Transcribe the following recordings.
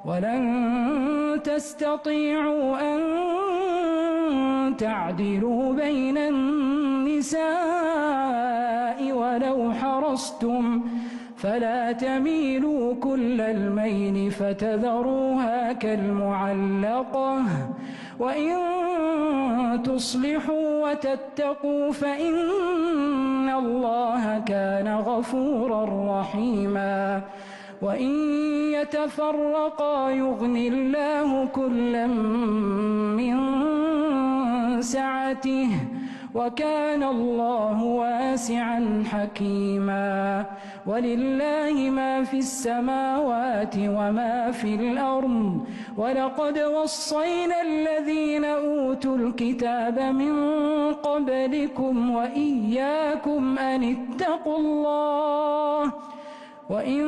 ولن تستطيعوا أن تعدلوا بين النساء ولو حرصتم فلا تميلوا كل الميل فتذروها كالمعلقة وإن تصلحوا وتتقوا فإن الله كان غفورا رحيما وإن يتفرقا يغن الله كلا من سعته وكان الله واسعا حكيما ولله ما في السماوات وما في الأرض ولقد وصينا الذين أوتوا الكتاب من قبلكم وإياكم أن اتقوا الله وإن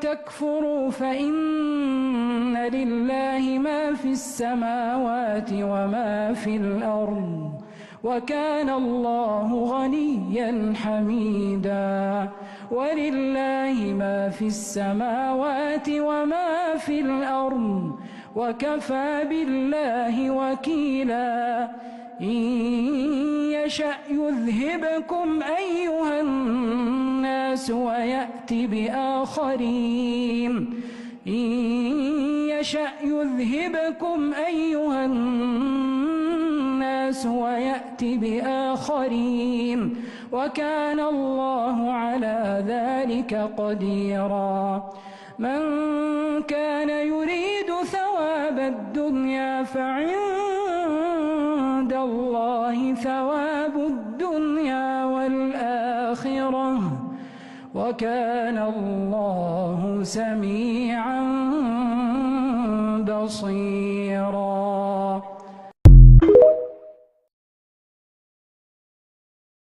تكفروا فإن لله ما في السماوات وما في الأرض وكان الله غنيا حميدا ولله ما في السماوات وما في الأرض وكفى بالله وكيلا إن يشأ يذهبكم أيها الناس ويأتي بآخرين إن يشأ يذهبكم أيها الناس ويأتي بآخرين وكان الله على ذلك قديرا من كان يريد ثواب الدنيا فعند الله ثواب الدنيا والآخرة وكان الله سميعا بصيرا.